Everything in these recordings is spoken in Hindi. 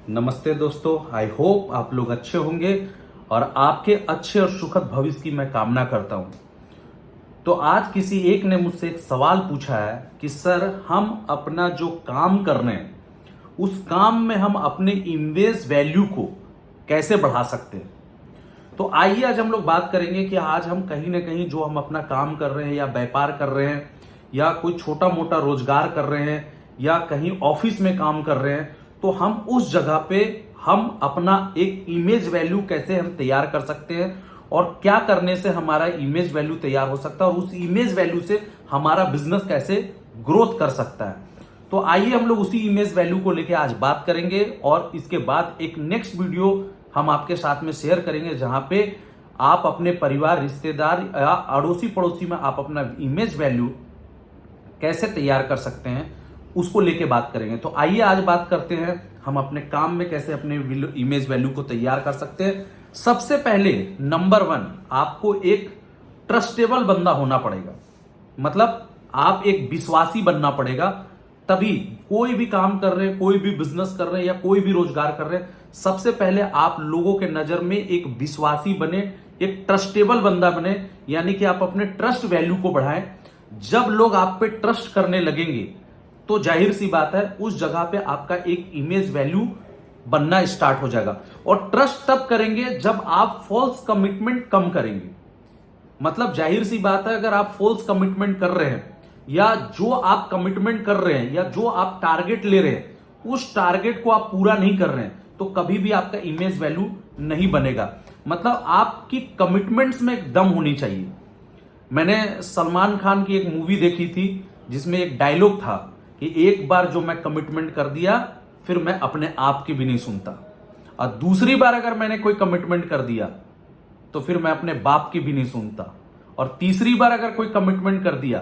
नमस्ते दोस्तों, आई होप आप लोग अच्छे होंगे और आपके अच्छे और सुखद भविष्य की मैं कामना करता हूं। तो आज किसी एक ने मुझसे एक सवाल पूछा है कि सर, हम अपना जो काम कर रहे हैं उस काम में हम अपने इमेज वैल्यू को कैसे बढ़ा सकते हैं। तो आइए आज हम लोग बात करेंगे कि आज हम कहीं ना कहीं जो हम अपना काम कर रहे हैं या व्यापार कर रहे हैं या कोई छोटा मोटा रोजगार कर रहे हैं या कहीं ऑफिस में काम कर रहे हैं, तो हम उस जगह पे हम अपना एक इमेज वैल्यू कैसे हम तैयार कर सकते हैं और क्या करने से हमारा इमेज वैल्यू तैयार हो सकता है और उस इमेज वैल्यू से हमारा बिजनेस कैसे ग्रोथ कर सकता है। तो आइए हम लोग उसी इमेज वैल्यू को लेके आज बात करेंगे और इसके बाद एक नेक्स्ट वीडियो हम आपके साथ में शेयर करेंगे जहां पे आप अपने परिवार, रिश्तेदार या अड़ोसी पड़ोसी में आप अपना इमेज वैल्यू कैसे तैयार कर सकते हैं उसको लेके बात करेंगे। तो आइए आज बात करते हैं हम अपने काम में कैसे अपने इमेज वैल्यू को तैयार कर सकते हैं। सबसे पहले नंबर 1, आपको एक ट्रस्टेबल बंदा होना पड़ेगा। मतलब आप एक विश्वासी बनना पड़ेगा, तभी कोई भी काम कर रहे हैं, कोई भी बिजनेस कर रहे हैं या कोई भी रोजगार कर रहे हैं, सबसे पहले आप लोगों के नजर में एक विश्वासी बने, एक ट्रस्टेबल बंदा बने, यानी कि आप अपने ट्रस्ट वैल्यू को बढ़ाएं। जब लोग आप पे ट्रस्ट करने लगेंगे तो जाहिर सी बात है उस जगह पे आपका एक इमेज वैल्यू बनना स्टार्ट हो जाएगा। और ट्रस्ट तब करेंगे जब आप फॉल्स कमिटमेंट कम करेंगे। मतलब जाहिर सी बात है, अगर आप फॉल्स कमिटमेंट कर रहे हैं या जो आप कमिटमेंट कर रहे हैं या जो आप टारगेट ले रहे हैं उस टारगेट को आप पूरा नहीं कर रहे हैं तो कभी भी आपका इमेज वैल्यू नहीं बनेगा। मतलब आपकी कमिटमेंट्स में एक दम होनी चाहिए। मैंने सलमान खान की एक मूवी देखी थी जिसमें एक डायलॉग था कि एक बार जो मैं कमिटमेंट कर दिया फिर मैं अपने आप की भी नहीं सुनता, और दूसरी बार अगर मैंने कोई कमिटमेंट कर दिया तो फिर मैं अपने बाप की भी नहीं सुनता, और तीसरी बार अगर कोई कमिटमेंट कर दिया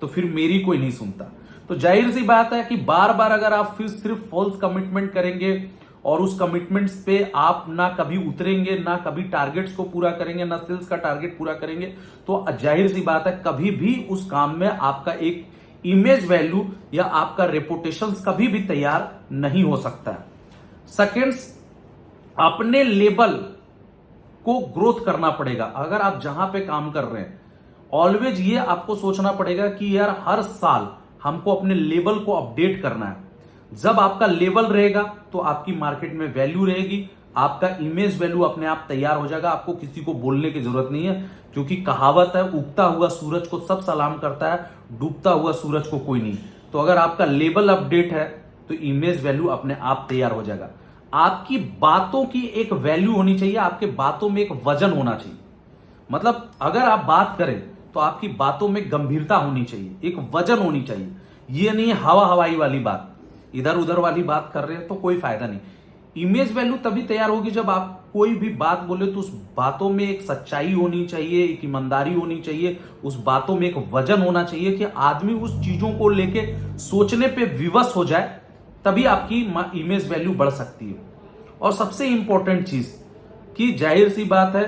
तो फिर मेरी कोई नहीं सुनता। तो जाहिर सी बात है कि बार बार अगर आप फिर सिर्फ फॉल्स कमिटमेंट करेंगे और उस कमिटमेंट्स पे आप ना कभी उतरेंगे, ना कभी टारगेट्स को पूरा करेंगे, ना सेल्स का टारगेट पूरा करेंगे, तो जाहिर सी बात है कभी भी उस काम में आपका एक इमेज वैल्यू या आपका रेपुटेशन कभी भी तैयार नहीं हो सकता है। सेकेंड्स, अपने लेवल को ग्रोथ करना पड़ेगा। अगर आप जहां पे काम कर रहे हैं, ऑलवेज ये आपको सोचना पड़ेगा कि यार हर साल हमको अपने लेवल को अपडेट करना है। जब आपका लेवल रहेगा तो आपकी मार्केट में वैल्यू रहेगी, आपका इमेज वैल्यू अपने आप तैयार हो जाएगा। आपको किसी को बोलने की जरूरत नहीं है, क्योंकि कहावत है, उगता हुआ सूरज को सब सलाम करता है, डूबता हुआ सूरज को कोई नहीं। तो अगर आपका लेवल अपडेट है तो इमेज वैल्यू अपने आप तैयार हो जाएगा। आपकी बातों की एक वैल्यू होनी चाहिए, आपके बातों में एक वजन होना चाहिए। मतलब अगर आप बात करें तो आपकी बातों में गंभीरता होनी चाहिए, एक वजन होनी चाहिए। ये नहीं हवा हवाई वाली बात, इधर उधर वाली बात कर रहे हैं तो कोई फायदा नहीं। इमेज वैल्यू तभी तैयार होगी जब आप कोई भी बात बोले तो उस बातों में एक सच्चाई होनी चाहिए, एक ईमानदारी होनी चाहिए, उस बातों में एक वजन होना चाहिए कि आदमी उस चीजों को लेके सोचने पे विवश हो जाए, तभी आपकी इमेज वैल्यू बढ़ सकती है। और सबसे इंपॉर्टेंट चीज कि जाहिर सी बात है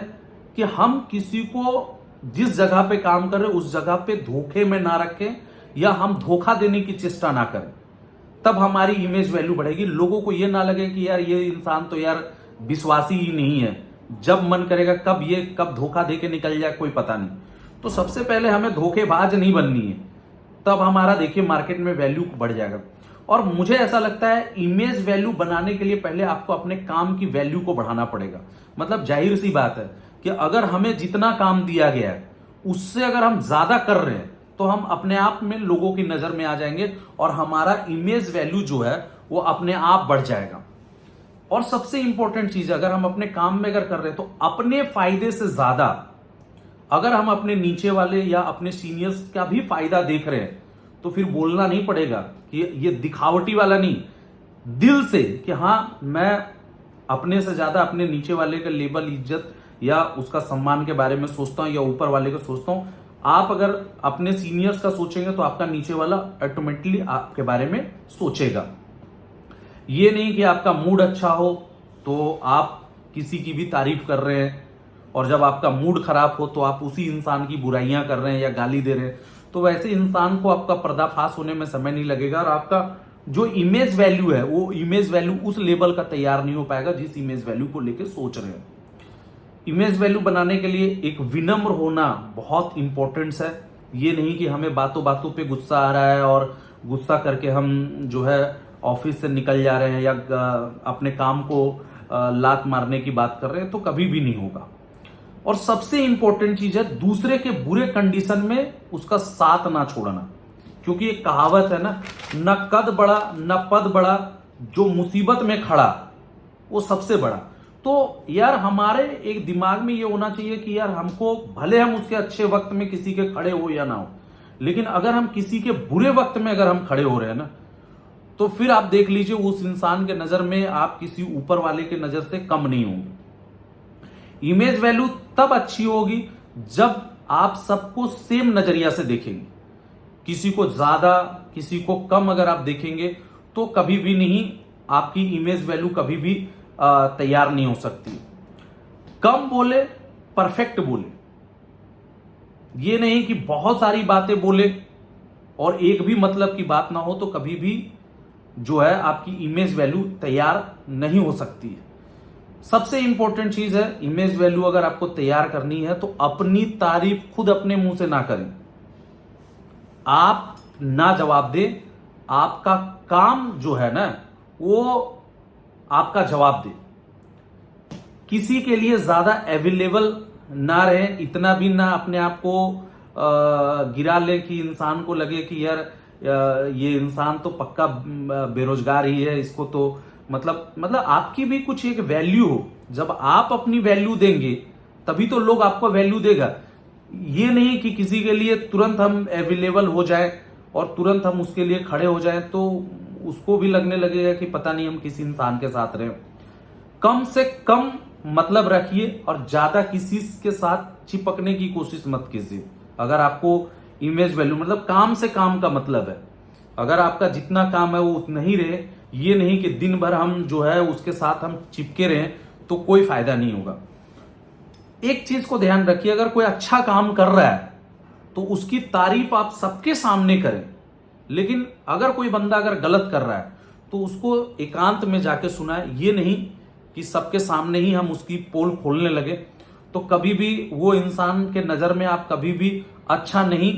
कि हम किसी को जिस जगह पे काम कर रहे हैं उस जगह पे धोखे में ना रखें या हम धोखा देने की चेष्टा ना करें, तब हमारी इमेज वैल्यू बढ़ेगी। लोगों को यह ना लगे कि यार ये इंसान तो यार विश्वासी ही नहीं है, जब मन करेगा कब धोखा देके निकल जाए कोई पता नहीं। तो सबसे पहले हमें धोखेबाज नहीं बननी है, तब हमारा देखिए मार्केट में वैल्यू बढ़ जाएगा। और मुझे ऐसा लगता है इमेज वैल्यू बनाने के लिए पहले आपको अपने काम की वैल्यू को बढ़ाना पड़ेगा। मतलब जाहिर सी बात है कि अगर हमें जितना काम दिया गया है उससे अगर हम ज्यादा कर रहे हैं तो हम अपने आप में लोगों की नजर में आ जाएंगे और हमारा इमेज वैल्यू जो है वो अपने आप बढ़ जाएगा। और सबसे इंपॉर्टेंट चीज, अगर हम अपने काम में अगर कर रहे हैं तो अपने फायदे से ज्यादा अगर हम अपने नीचे वाले या अपने सीनियर्स का भी फायदा देख रहे हैं तो फिर बोलना नहीं पड़ेगा कि ये दिखावटी वाला नहीं, दिल से कि हाँ मैं अपने से ज्यादा अपने नीचे वाले का लेवल, इज्जत या उसका सम्मान के बारे में सोचता हूं या ऊपर वाले का सोचता हूं। आप अगर अपने सीनियर्स का सोचेंगे तो आपका नीचे वाला ऑटोमेटिकली आपके बारे में सोचेगा। ये नहीं कि आपका मूड अच्छा हो तो आप किसी की भी तारीफ कर रहे हैं और जब आपका मूड खराब हो तो आप उसी इंसान की बुराइयां कर रहे हैं या गाली दे रहे हैं, तो वैसे इंसान को आपका पर्दाफाश होने में समय नहीं लगेगा और आपका जो इमेज वैल्यू है वो इमेज वैल्यू उस लेवल का तैयार नहीं हो पाएगा जिस इमेज वैल्यू को लेके सोच रहे हैं। इमेज वैल्यू बनाने के लिए एक विनम्र होना बहुत इंपॉर्टेंट है। ये नहीं कि हमें बातों बातों पे गुस्सा आ रहा है और गुस्सा करके हम जो है ऑफिस से निकल जा रहे हैं या अपने काम को लात मारने की बात कर रहे हैं, तो कभी भी नहीं होगा। और सबसे इंपॉर्टेंट चीज है दूसरे के बुरे कंडीशन में उसका साथ ना छोड़ना, क्योंकि एक कहावत है ना, न कद बड़ा न पद बड़ा, जो मुसीबत में खड़ा वो सबसे बड़ा। तो यार हमारे एक दिमाग में ये होना चाहिए कि यार हमको भले हम उसके अच्छे वक्त में किसी के खड़े हो या ना हो, लेकिन अगर हम किसी के बुरे वक्त में अगर हम खड़े हो रहे हैं ना, तो फिर आप देख लीजिए उस इंसान के नजर में आप किसी ऊपर वाले के नजर से कम नहीं होंगे। इमेज वैल्यू तब अच्छी होगी जब आप सबको सेम नजरिया से देखेंगे। किसी को ज्यादा किसी को कम अगर आप देखेंगे तो कभी भी नहीं, आपकी इमेज वैल्यू कभी भी तैयार नहीं हो सकती। कम बोले, परफेक्ट बोले, ये नहीं कि बहुत सारी बातें बोले और एक भी मतलब की बात ना हो, तो कभी भी जो है आपकी इमेज वैल्यू तैयार नहीं हो सकती है। सबसे इंपॉर्टेंट चीज है, इमेज वैल्यू अगर आपको तैयार करनी है तो अपनी तारीफ खुद अपने मुंह से ना करें। आप ना जवाब दें, आपका काम जो है ना वो आपका जवाब दे। किसी के लिए ज्यादा अवेलेबल ना रहे, इतना भी ना अपने आप को गिरा ले कि इंसान को लगे कि यार ये इंसान तो पक्का बेरोजगार ही है, इसको तो मतलब आपकी भी कुछ एक वैल्यू हो। जब आप अपनी वैल्यू देंगे तभी तो लोग आपको वैल्यू देगा। ये नहीं कि किसी के लिए तुरंत हम अवेलेबल हो जाए और तुरंत हम उसके लिए खड़े हो जाए, तो उसको भी लगने लगेगा कि पता नहीं हम किसी इंसान के साथ रहे। कम से कम मतलब रखिए और ज्यादा किसी के साथ चिपकने की कोशिश मत कीजिए। अगर आपको इमेज वैल्यू मतलब काम से काम का मतलब है, अगर आपका जितना काम है वो उतना ही रहे, ये नहीं कि दिन भर हम जो है उसके साथ हम चिपके रहे, तो कोई फायदा नहीं होगा। एक चीज को ध्यान रखिए, अगर कोई अच्छा काम कर रहा है तो उसकी तारीफ आप सबके सामने करें, लेकिन अगर कोई बंदा अगर गलत कर रहा है तो उसको एकांत में जाके सुनाए। ये नहीं कि सबके सामने ही हम उसकी पोल खोलने लगे, तो कभी भी वो इंसान के नजर में आप कभी भी अच्छा नहीं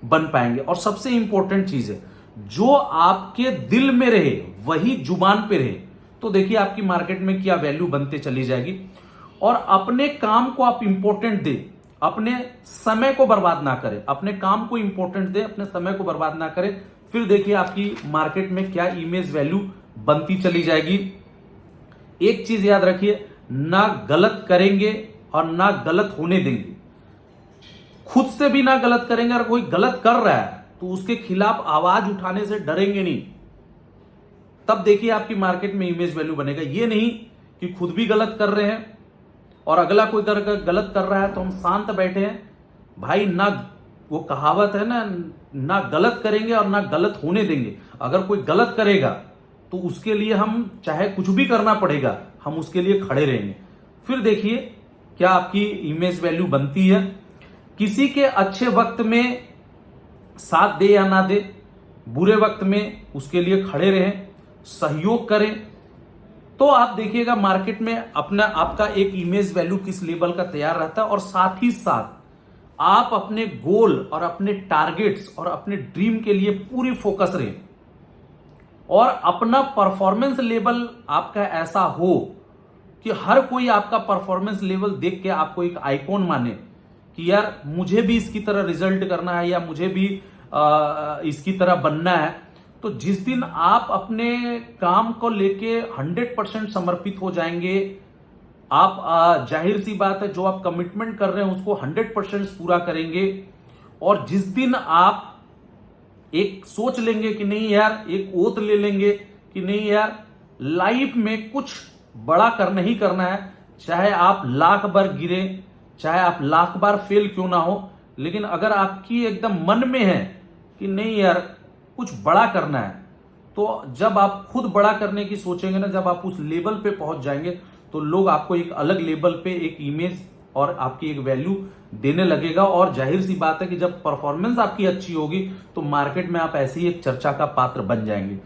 बन पाएंगे। और सबसे इंपॉर्टेंट चीज है, जो आपके दिल में रहे वही जुबान पे रहे, तो देखिए आपकी मार्केट में क्या वैल्यू बनते चली जाएगी। और अपने काम को आप इंपॉर्टेंट दे, अपने समय को बर्बाद ना करें, अपने काम को इंपॉर्टेंट दे, अपने समय को बर्बाद ना करें, फिर देखिए आपकी मार्केट में क्या इमेज वैल्यू बनती चली जाएगी। एक चीज याद रखिए, ना गलत करेंगे और ना गलत होने देंगे। खुद से भी ना गलत करेंगे, और कोई गलत कर रहा है तो उसके खिलाफ आवाज उठाने से डरेंगे नहीं। तब देखिए आपकी मार्केट में इमेज वैल्यू बनेगा। ये नहीं कि खुद भी गलत कर रहे हैं और अगला कोई गलत कर रहा है तो हम शांत बैठे हैं। भाई ना, वो कहावत है ना गलत करेंगे और ना गलत होने देंगे। अगर कोई गलत करेगा तो उसके लिए हम चाहे कुछ भी करना पड़ेगा, हम उसके लिए खड़े रहेंगे। फिर देखिए क्या आपकी इमेज वैल्यू बनती है। किसी के अच्छे वक्त में साथ दे या ना दे, बुरे वक्त में उसके लिए खड़े रहें, सहयोग करें, तो आप देखिएगा मार्केट में अपना आपका एक इमेज वैल्यू किस लेवल का तैयार रहता है। और साथ ही साथ आप अपने गोल और अपने टारगेट्स और अपने ड्रीम के लिए पूरी फोकस रहे और अपना परफॉर्मेंस लेवल आपका ऐसा हो कि हर कोई आपका परफॉर्मेंस लेवल देख के आपको एक आइकॉन माने कि यार मुझे भी इसकी तरह रिजल्ट करना है या मुझे भी इसकी तरह बनना है। तो जिस दिन आप अपने काम को लेके 100% समर्पित हो जाएंगे, आप जाहिर सी बात है जो आप कमिटमेंट कर रहे हैं उसको 100% पूरा करेंगे। और जिस दिन आप एक सोच लेंगे कि नहीं यार, एक ओत ले लेंगे कि नहीं यार लाइफ में कुछ बड़ा करना ही करना है, चाहे आप लाख बार गिरे, चाहे आप लाख बार फेल क्यों ना हो, लेकिन अगर आपकी एकदम मन में है कि नहीं यार कुछ बड़ा करना है, तो जब आप खुद बड़ा करने की सोचेंगे ना, जब आप उस लेवल पे पहुंच जाएंगे तो लोग आपको एक अलग लेवल पे एक इमेज और आपकी एक वैल्यू देने लगेगा। और जाहिर सी बात है कि जब परफॉर्मेंस आपकी अच्छी होगी तो मार्केट में आप ऐसी एक चर्चा का पात्र बन जाएंगे।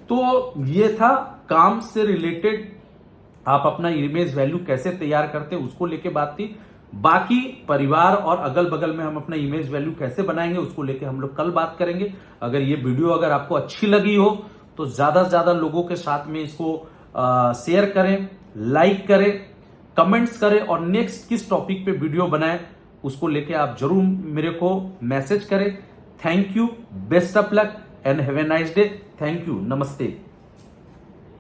तो ये था काम से रिलेटेड, आप अपना इमेज वैल्यू कैसे तैयार करते हैं उसको लेके बात थी। बाकी परिवार और अगल बगल में हम अपना इमेज वैल्यू कैसे बनाएंगे उसको लेके हम लोग कल बात करेंगे। अगर ये वीडियो अगर आपको अच्छी लगी हो तो ज्यादा से ज्यादा लोगों के साथ में इसको शेयर करें, लाइक करें, कमेंट्स करें और नेक्स्ट किस टॉपिक पे वीडियो बनाएं उसको लेके आप जरूर मेरे को मैसेज करें। Thank you, best of luck and have a nice day. Thank you, नमस्ते।